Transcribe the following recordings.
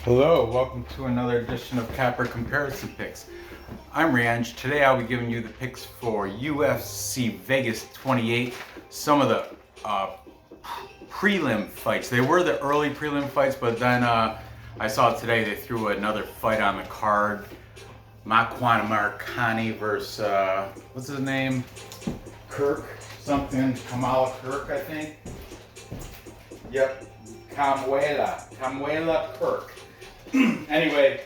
Hello, welcome to another edition of Capper Comparison Picks. I'm Ranj. Today I'll be giving you the picks for UFC Vegas 28. Some of the prelim fights. They were the early prelim fights, but then I saw today they threw another fight on the card. Makwan Markani versus, what's his name? Kirk something. Kamala Kirk, I think. Yep. Kamuela Kirk. Anyway,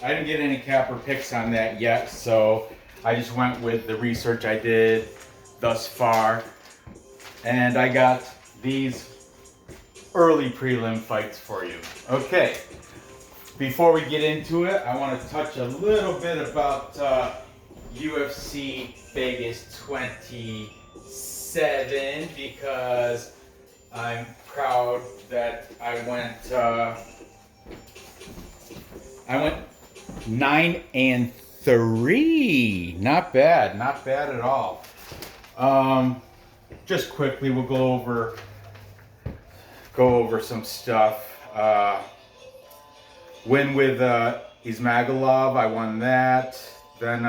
I didn't get any capper picks on that yet, so I just went with the research I did thus far. And I got these early prelim fights for you. Okay, before we get into it, I want to touch a little bit about UFC Vegas 27 because I'm proud that I went 9-3. Not bad at all. Just quickly, we'll go over some stuff. Win with Ismagulov, I won that. Then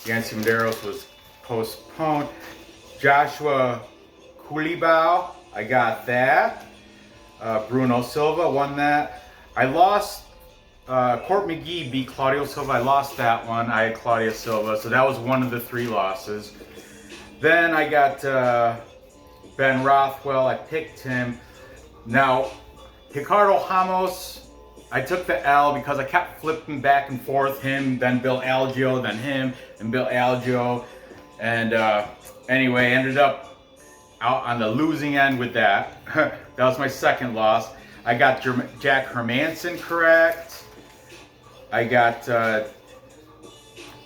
Yancy Medeiros was postponed. Joshua Culibao, I got that. Bruno Silva won that. I lost. Court McGee beat Claudio Silva. I lost that one. I had Claudio Silva, so that was one of the 3 losses. Then I got Ben Rothwell. I picked him. Now, Ricardo Ramos, I took the L because I kept flipping back and forth. Him, then Bill Algeo, then him, and Bill Algeo. And anyway, ended up out on the losing end with that. That was my second loss. I got Jack Hermanson correct. I got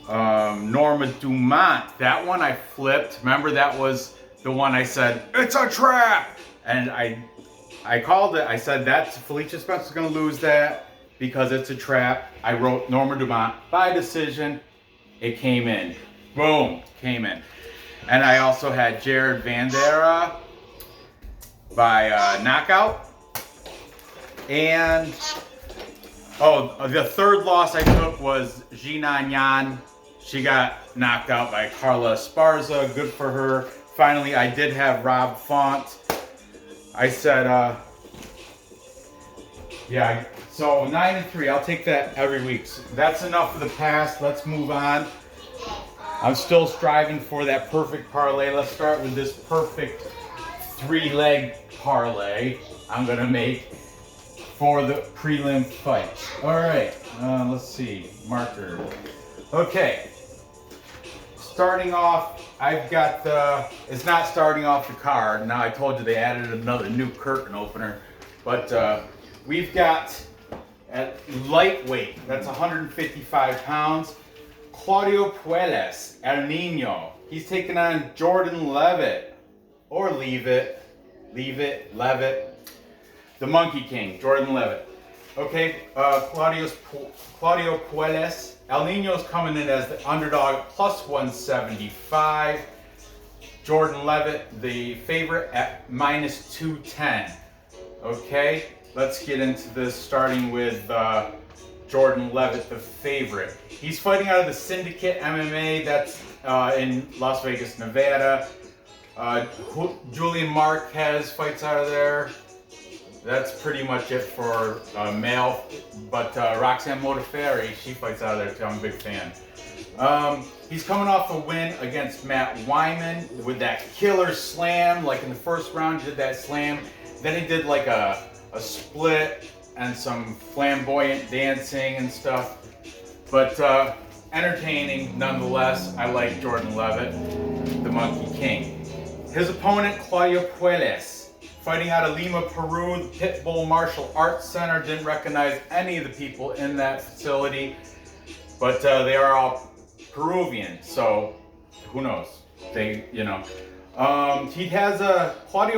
Norma Dumont. That one I flipped. Remember, that was the one I said, it's a trap! And I called it. I said, that's Felicia Spencer's going to lose that because it's a trap. I wrote Norma Dumont by decision. It came in. Boom, came in. And I also had Jared Vandera by knockout. And the third loss I took was Jinan Yan. She got knocked out by Carla Esparza. Good for her. Finally, I did have Rob Font. I said, yeah, so 9-3. I'll take that every week. So that's enough of the past. Let's move on. I'm still striving for that perfect parlay. Let's start with this perfect 3-leg parlay I'm going to make for the prelim fights. All right, let's see, marker. Okay, starting off, I've got it's not starting off the card. Now I told you they added another new curtain opener, but we've got at lightweight, that's 155 pounds, Claudio Puelles, El Nino. He's taking on Jordan Leavitt, or Leavitt, the Monkey King, Jordan Leavitt. Okay, Claudio Puelles. El Nino's coming in as the underdog, plus 175. Jordan Leavitt, the favorite, at minus 210. Okay, let's get into this, starting with Jordan Leavitt, the favorite. He's fighting out of the Syndicate MMA, that's in Las Vegas, Nevada. Julian Marquez fights out of there. That's pretty much it for male, but Roxanne Modafferi, she fights out of there too. I'm a big fan. He's coming off a win against Matt Wyman with that killer slam. Like in the first round, he did that slam. Then he did like a split and some flamboyant dancing and stuff. But entertaining nonetheless. I like Jordan Leavitt, the Monkey King. His opponent, Claudio Puelles, fighting out of Lima, Peru, the Pitbull Martial Arts Center. Didn't recognize any of the people in that facility, but they are all Peruvian, so who knows? Claudio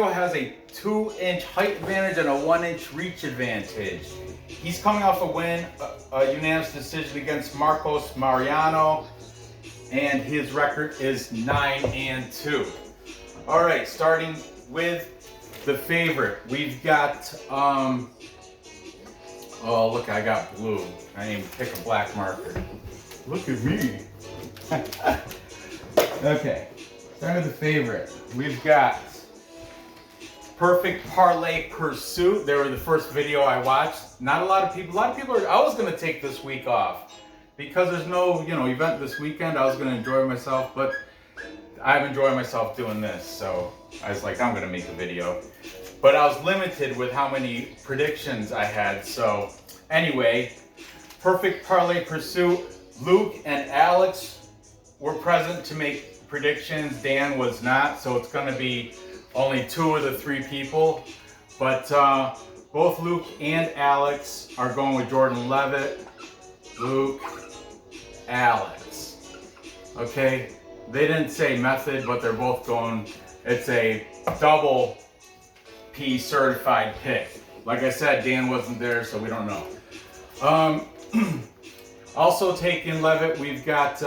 has a 2-inch height advantage and a 1-inch reach advantage. He's coming off a win, a unanimous decision against Marcos Mariano, and his record is 9-2. All right, starting with the favorite, we've got Oh, look, I got blue. I didn't even pick a black marker. Look at me. Okay, start with the favorite. We've got Perfect Parlay Pursuit. They were the first video I watched. Not a lot of people I was gonna take this week off because there's no, event this weekend. I was gonna enjoy myself, but I've enjoyed myself doing this. So I was like, I'm gonna make a video. But I was limited with how many predictions I had. So anyway, Perfect Parlay Pursuit. Luke and Alex were present to make predictions. Dan was not, so it's gonna be only 2 of the 3 people. But both Luke and Alex are going with Jordan Leavitt. Luke, Alex. Okay, they didn't say method, but they're both going, it's a double P certified pick. Like I said, Dan wasn't there, so we don't know. Also taking Leavitt, we've got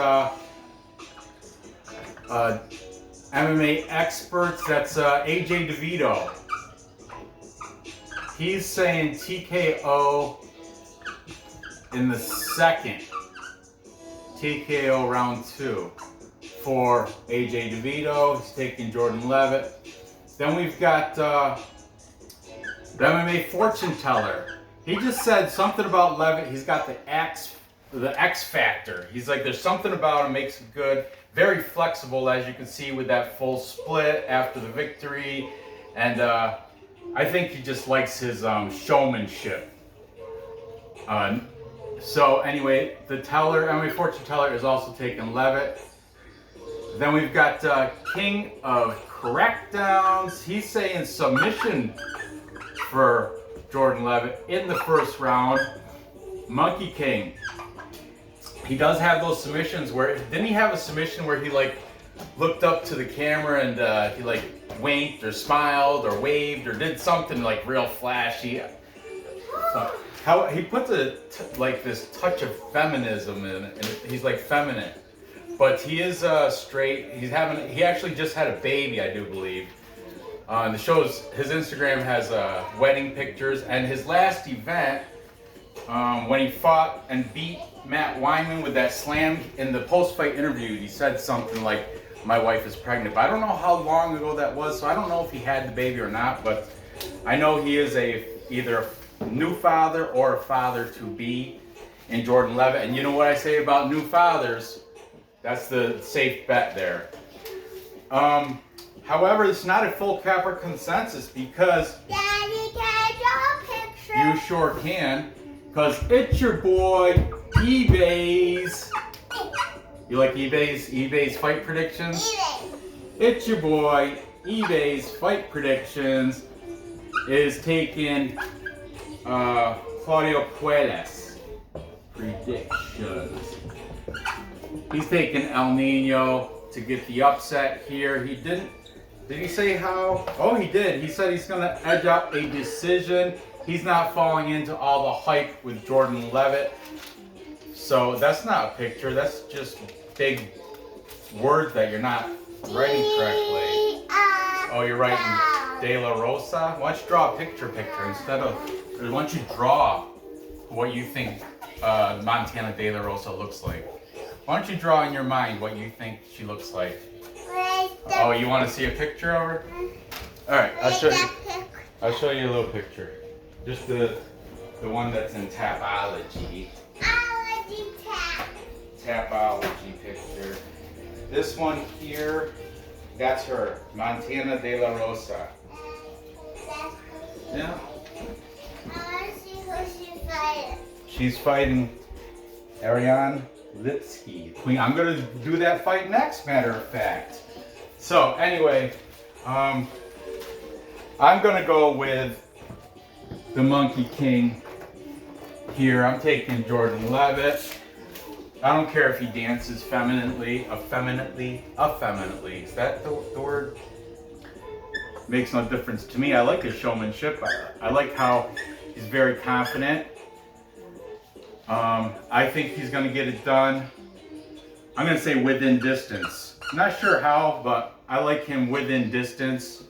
MMA experts. That's AJ DeVito. He's saying TKO in the second. TKO round 2 for AJ DeVito. He's taking Jordan Leavitt. Then we've got the MMA fortune teller. He just said something about Leavitt. He's got the X factor. He's like, there's something about him makes it good. Very flexible, as you can see with that full split after the victory. And I think he just likes his showmanship. So anyway, the teller, MMA fortune teller, is also taking Leavitt. Then we've got King of Crackdowns. He's saying submission for Jordan Leavitt in the first round. Monkey King. He does have those submissions where, didn't he have a submission where he like looked up to the camera and he like winked or smiled or waved or did something like real flashy? How he puts like this touch of feminism in it, and he's like feminine, but he is straight. He actually just had a baby, I do believe. The show's, his Instagram has wedding pictures, and his last event, when he fought and beat Matt Wyman with that slam, in the post-fight interview, he said something like, my wife is pregnant. But I don't know how long ago that was, so I don't know if he had the baby or not, but I know he is either a new father or a father-to-be in Jordan Leavitt. And you know what I say about new fathers? That's the safe bet there. However, it's not a full capper consensus because Daddy, can I draw a picture? you sure can, because it's your boy eBay's. You like eBay's fight predictions? eBay. It's your boy eBay's fight predictions is taking Claudio Puelles predictions. He's taking El Nino to get the upset here. He didn't. Did he say how? Oh, he did. He said he's going to edge out a decision. He's not falling into all the hype with Jordan Leavitt. So that's not a picture. That's just big words that you're not writing correctly. Oh, you're writing De La Rosa? Why don't you draw a picture instead of, or why don't you draw what you think Montana De La Rosa looks like? Why don't you draw in your mind what you think she looks like? Oh, you want to see a picture of her? All right, I'll show you a little picture. Just the one that's in Tapology. Tapology picture. This one here, that's her, Montana De La Rosa. Yeah. I want to see who she's fighting. She's fighting Ariane Lipski. I'm gonna do that fight next, matter of fact. So anyway, I'm gonna go with the Monkey King here. I'm taking Jordan Leavitt. I don't care if he dances effeminately. Is that the word? Makes no difference to me. I like his showmanship. I like how he's very confident. I think he's going to get it done. I'm going to say within distance. I'm not sure how, but I like him within distance.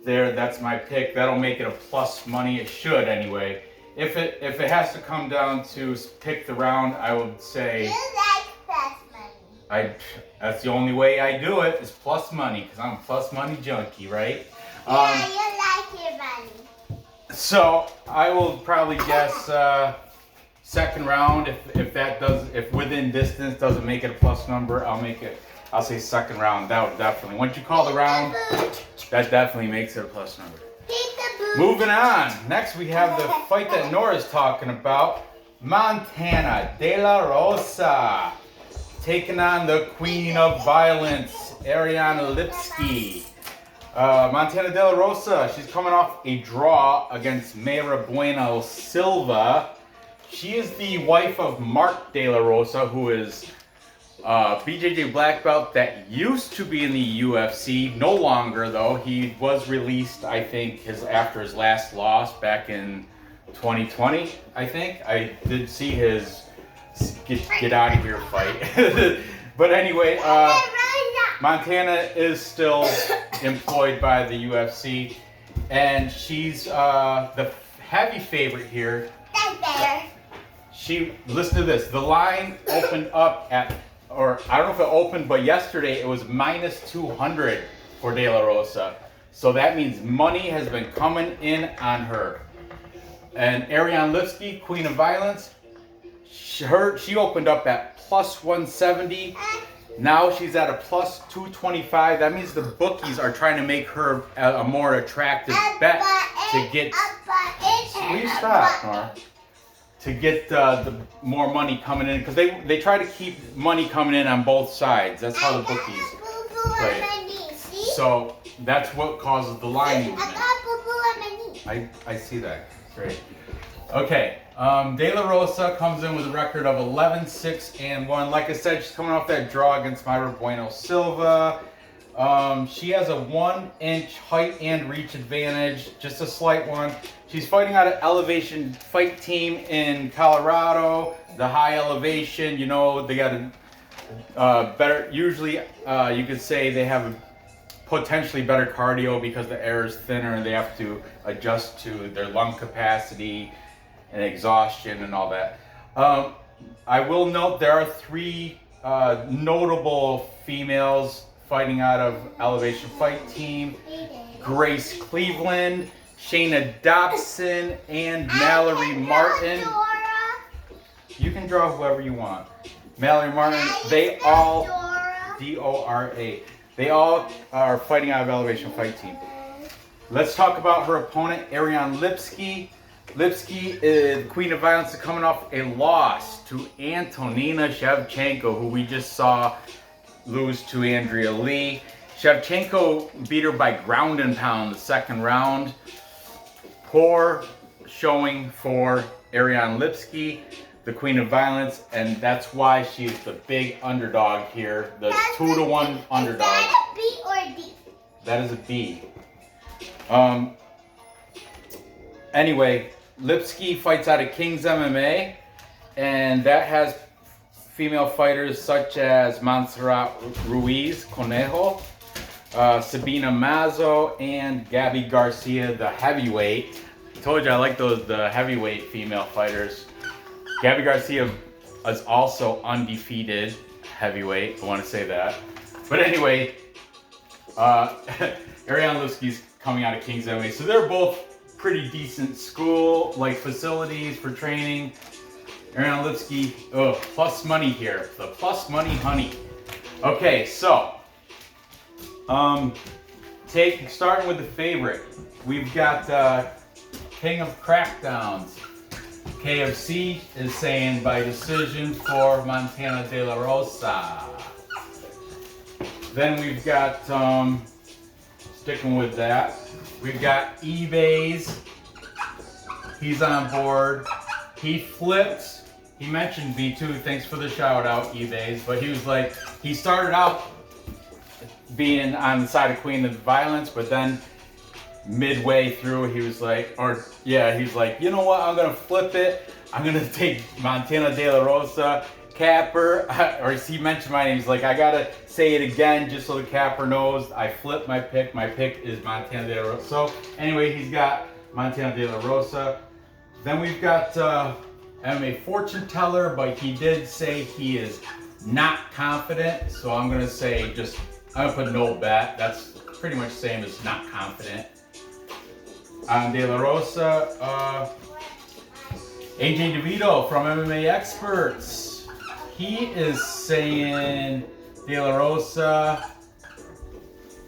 There, that's my pick. That'll make it a plus money. It should anyway. if it has to come down to pick the round, I would say You like plus money. that's the only way I do it is plus money, because I'm a plus money junkie, right? Yeah, you like your money. So I will probably guess second round. If within distance doesn't make it a plus number, I'll say second round. That would definitely. Once you call the round, that definitely makes it a plus number. Moving on. Next we have the fight that Nora's talking about. Montana De La Rosa taking on the Queen of Violence, Ariane Lipski. Montana De La Rosa, she's coming off a draw against Mayra Bueno Silva. She is the wife of Mark De La Rosa, who is BJJ black belt that used to be in the UFC, no longer though. He was released, I think, after his last loss back in 2020. I think I did see his get out of here fight. But anyway, Montana is still employed by the UFC, and she's the heavy favorite here. Listen to this. The line opened up at, or I don't know if it opened, but yesterday it was minus 200 for De La Rosa. So that means money has been coming in on her. And Ariane Lipski, Queen of Violence, she opened up at plus 170. Now she's at a plus 225. That means the bookies are trying to make her a more attractive bet to get. Please stop, Nora. To get the more money coming in, because they try to keep money coming in on both sides. That's how the bookies play it. So that's what causes the line movement. I see that. Great. Okay. De La Rosa comes in with a record of 11-6-1. Like I said, she's coming off that draw against Mayra Bueno Silva. She has a 1-inch height and reach advantage, just a slight one. She's fighting out of Elevation Fight Team in Colorado. The high elevation, you know, they got a better, usually you could say they have a potentially better cardio because the air is thinner and they have to adjust to their lung capacity and exhaustion and all that. I will note there are 3 notable females fighting out of Elevation Fight Team: Grace Cleveland, Shayna Dobson, and Mallory Martin. You can draw whoever you want. Mallory Martin, they all, D-O-R-A, they all are fighting out of Elevation Fight Team. Let's talk about her opponent, Ariane Lipski. Lipski is Queen of Violence, coming off a loss to Antonina Shevchenko, who we just saw lose to Andrea Lee. Shevchenko beat her by ground and pound the second round. Poor showing for Ariane Lipski, the Queen of Violence, and that's why she's the big underdog here, the 2-1 underdog. Is that a B or a D? That is a B. Anyway, Lipski fights out of King's MMA, and that has female fighters such as Montserrat Ruiz Conejo, Sabina Mazo, and Gabby Garcia, the heavyweight. I told you I like the heavyweight female fighters. Gabby Garcia is also undefeated heavyweight. I want to say that. But anyway, Ariane Lipski's coming out of King's MMA, so they're both pretty decent school-like facilities for training. Ariane Lipski, plus money here. The plus money honey. Okay, so starting with the favorite, we've got King of Crackdowns. KFC is saying by decision for Montana De La Rosa. Then we've got, sticking with that, we've got eBay's. He's on board. He flipped. He mentioned B2. Thanks for the shout out, eBay's. But he was like, he started out being on the side of Queen of Violence, but then midway through, he was like, he's like, you know what? I'm gonna flip it. I'm gonna take Montana De La Rosa, capper. Or he mentioned my name. He's like, I gotta say it again just so the capper knows. I flipped my pick. My pick is Montana De La Rosa. So anyway, he's got Montana De La Rosa. Then we've got MMA fortune teller, but he did say he is not confident. So I'm gonna say I'm gonna put no bet. That's pretty much the same as not confident. De La Rosa, AJ DeVito from MMA Experts. He is saying De La Rosa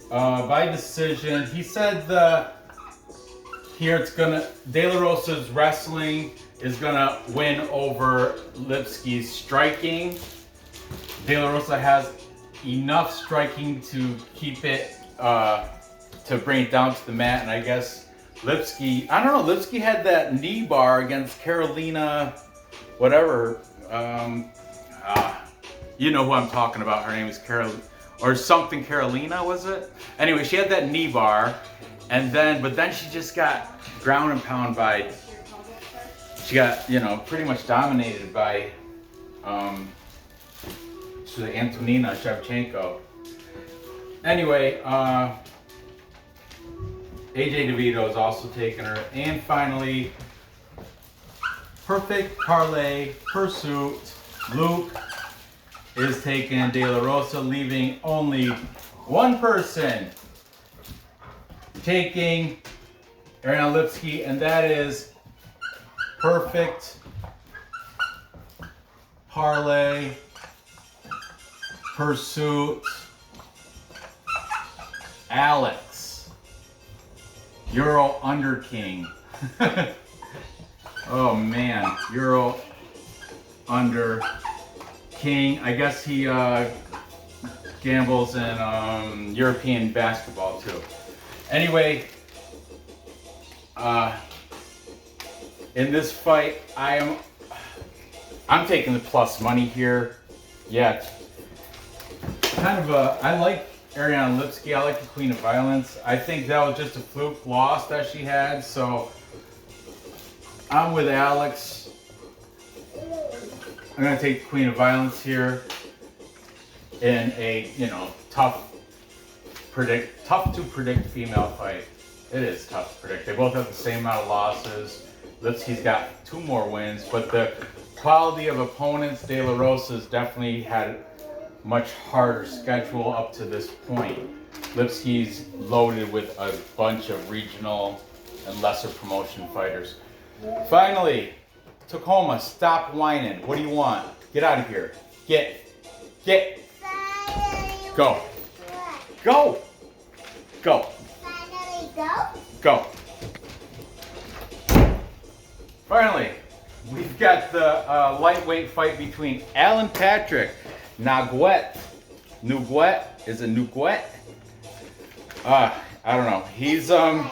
by decision. He said De La Rosa's wrestling is gonna win over Lipski's striking. De La Rosa has enough striking to keep it, to bring it down to the mat, and I guess Lipski, I don't know, Lipski had that knee bar against Carolina, whatever, you know who I'm talking about, her name is or something Carolina, was it? Anyway, she had that knee bar, but then she just got ground and pound by, she got, pretty much dominated by, Antonina Shevchenko. Anyway, AJ DeVito is also taking her. And finally, Perfect Parlay Pursuit. Luke is taking De La Rosa, leaving only one person taking Ariane Lipski, and that is Perfect Parlay Pursuit Alex, Euro Under King. Oh man, Euro Under King. I guess he gambles in European basketball too. Anyway, in this fight, I'm taking the plus money here. Yeah, I like Ariane Lipski. I like the Queen of Violence. I think that was just a fluke loss that she had, so I'm with Alex. I'm gonna take the Queen of Violence here in a tough to predict female fight. It is tough to predict. They both have the same amount of losses. Lipski's got 2 more wins, but the quality of opponents, De La Rosa's definitely had much harder schedule up to this point. Lipski's loaded with a bunch of regional and lesser promotion fighters. Finally, Tacoma, stop whining. What do you want? Get out of here. Get. Go. Go. Go. Finally go. Go. Finally, we've got the lightweight fight between Alan Patrick, Nuguet. Is it Nuguet? I don't know. He's Alan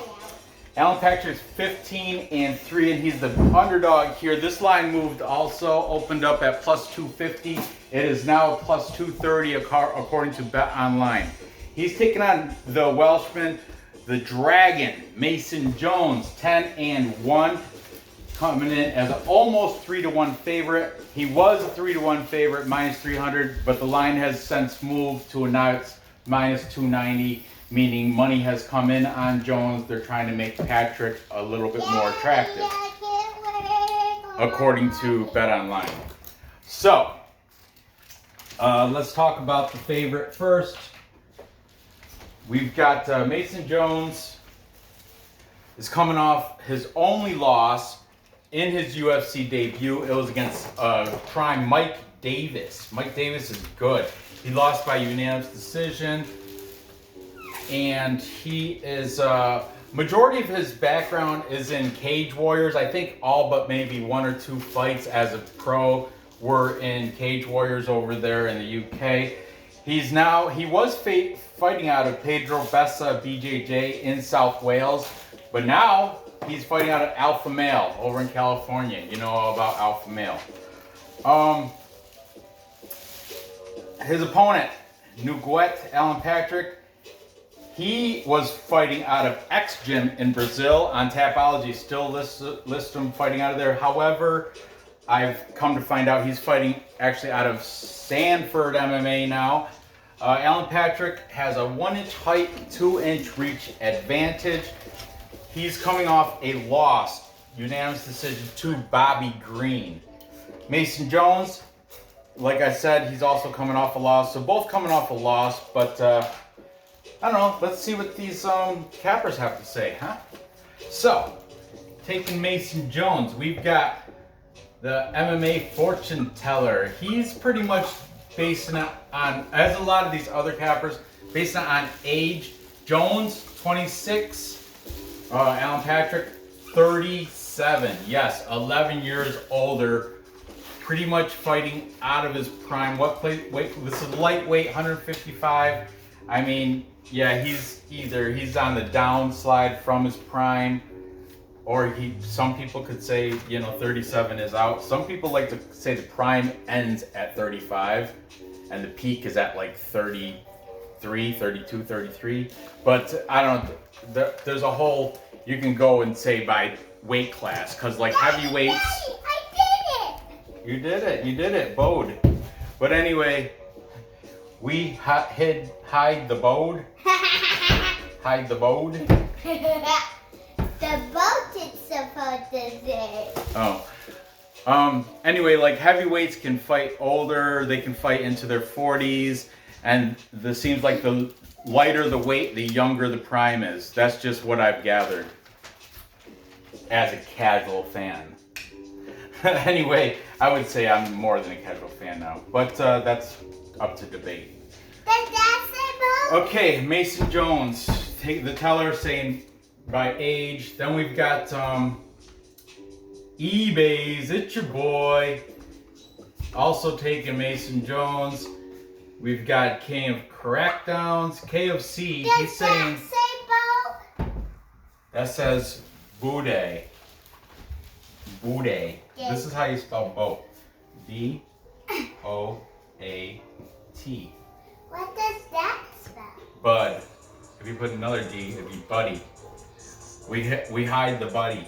Patrick's 15-3, and he's the underdog here. This line moved also, opened up at plus 250. It is now plus 230 according to Bet Online. He's taking on the Welshman, the Dragon, Mason Jones, 10-1. Coming in as an almost 3-1 favorite. He was a 3-1 favorite, minus 300, but the line has since moved to now it's minus 290, meaning money has come in on Jones. They're trying to make Patrick a little bit more attractive, according to Bet Online. So, let's talk about the favorite first. We've got Mason Jones is coming off his only loss in his UFC debut. It was against prime Mike Davis. Mike Davis is good. He lost by unanimous decision, and he is majority of his background is in Cage Warriors. I think all but maybe 1 or 2 fights as a pro were in Cage Warriors over there in the UK. He was fighting out of Pedro Bessa BJJ in South Wales, but now he's fighting out of Alpha Male over in California. You know all about Alpha Male. His opponent, Nuguet Alan Patrick, he was fighting out of X Gym in Brazil. On Tapology, still list him fighting out of there. However, I've come to find out he's fighting actually out of Sanford MMA now. Alan Patrick has a 1-inch height, 2-inch reach advantage. He's coming off a loss unanimous decision to Bobby Green. Mason Jones, like I said, he's also coming off a loss. So both coming off a loss, but I don't know. Let's see what these cappers have to say, huh? So, taking Mason Jones, we've got the MMA fortune teller. He's pretty much basing it on, as a lot of these other cappers, basing it on age. Jones, 26. Alan Patrick, 37. Yes, 11 years older. Pretty much fighting out of his prime. What weight? This is lightweight, 155. I mean, yeah, he's on the downslide from his prime, or some people could say, 37 is out. Some people like to say the prime ends at 35 and the peak is at like 33, 32, 33. But I don't know, there's a whole, you can go and say by weight class, because like heavyweights. Daddy, I You did it, Bode. But anyway, we hide the Bode. Hide the Bode. The boat is supposed to say. Oh. Anyway, like heavyweights can fight older, they can fight into their 40s, and it seems like the lighter the weight, the younger the prime is. That's just what I've gathered as a casual fan. Anyway, I would say I'm more than a casual fan now, but that's up to debate. Does that say boat? Okay, Mason Jones, take the teller saying by age. Then we've got eBay's, it's your boy, also taking Mason Jones. We've got King of Crackdowns, KFC. Does He's saying that say boat? that says Bude. Bude. Yeah. This is how you spell boat. B-O-A-T. What does that spell? Bud. If you put another D, it'd be Buddy. We hide the Buddy.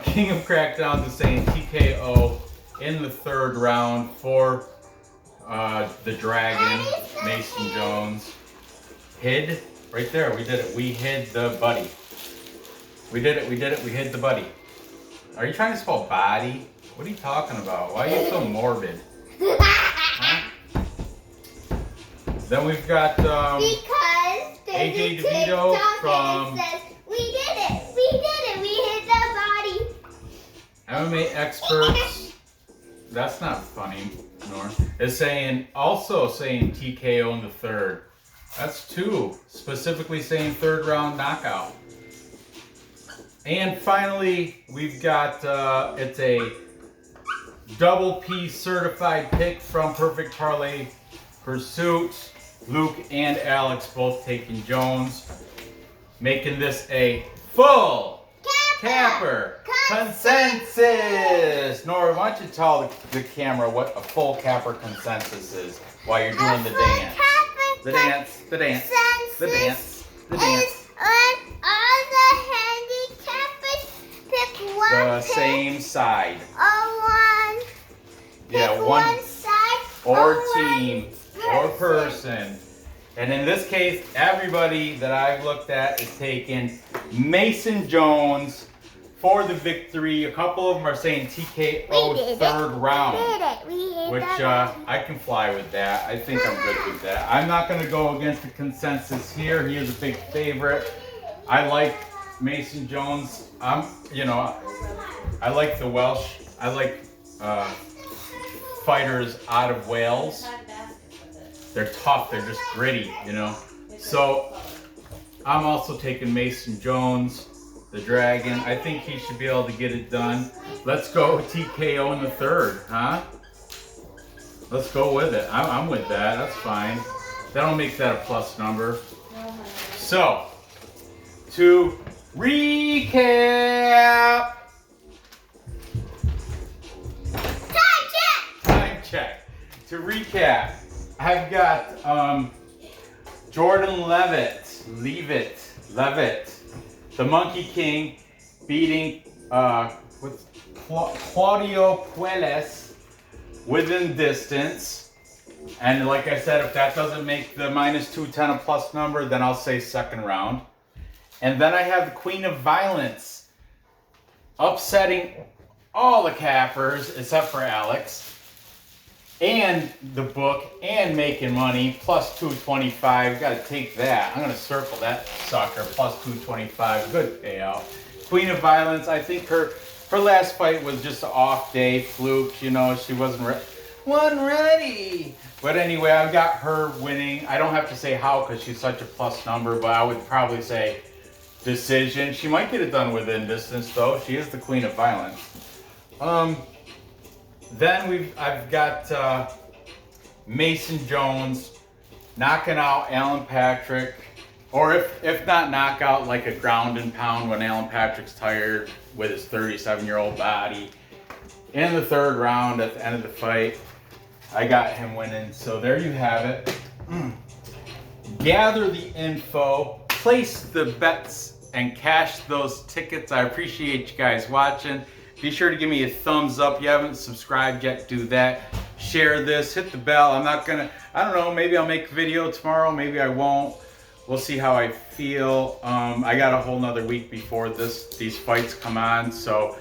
King of Crackdowns is saying TKO in the third round for the Dragon, Mason Jones. Hid, right there, we did it. We hid the Buddy. We did it, we hid the Buddy. Are you trying to spell body? What are you talking about? Why are you so morbid? Huh? Then we've got Because there's AJ a DeVito TikTok from and it says, we did it, we hit the body. MMA experts. That's not funny, Nor. Is also saying TKO in the third. That's two. Specifically saying third round knockout. And finally, we've got it's a double P certified pick from Perfect Parlay Pursuit. Luke and Alex both taking Jones, making this a full capper consensus. Nora, why don't you tell the camera what a full capper consensus is while you're doing the dance. The dance, the dance, the dance, the dance. All the handicappers pick one The pick same side. or one. Yeah, Pick one side or one team or person. And in this case, everybody that I've looked at is taking Mason Jones for the victory. A couple of them are saying TKO third round, which I can fly with that. I think I'm good with that. I'm not going to go against the consensus here. He is a big favorite. I like Mason Jones. I like the Welsh. I like fighters out of Wales. They're tough. They're just gritty, So I'm also taking Mason Jones, the Dragon. I think he should be able to get it done. Let's go TKO in the third, huh? Let's go with it. I'm with that. That's fine. That'll make that a plus number. So, to recap. Time check. To recap, I've got Jordan Leavitt, the Monkey King, beating Claudio Puelles within distance. And like I said, if that doesn't make the -210 a plus number, then I'll say second round. And then I have the Queen of Violence, upsetting all the cappers except for Alex. And the book, and making money, plus 225. Got to take that. I'm going to circle that sucker, plus 225. Good payout. Queen of Violence, I think her last fight was just an off day, fluke. You know, she wasn't ready. But anyway, I've got her winning. I don't have to say how because she's such a plus number, but I would probably say decision. She might get it done within distance, though. She is the Queen of Violence. Then I've got Mason Jones knocking out Alan Patrick, or if not knockout, like a ground and pound when Alan Patrick's tired with his 37-year-old body. In the third round at the end of the fight, I got him winning. So there you have it. Gather the info, place the bets, and cash those tickets. I appreciate you guys watching. Be sure to give me a thumbs up. If you haven't subscribed yet, do that. Share this, hit the bell. I don't know, maybe I'll make a video tomorrow, maybe I won't. We'll see how I feel. I got a whole nother week before these fights come on, so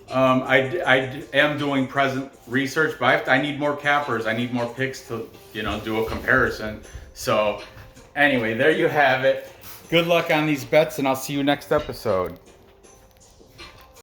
I am doing present research, but I need more cappers. I need more picks to, do a comparison. So anyway, there you have it. Good luck on these bets, and I'll see you next episode.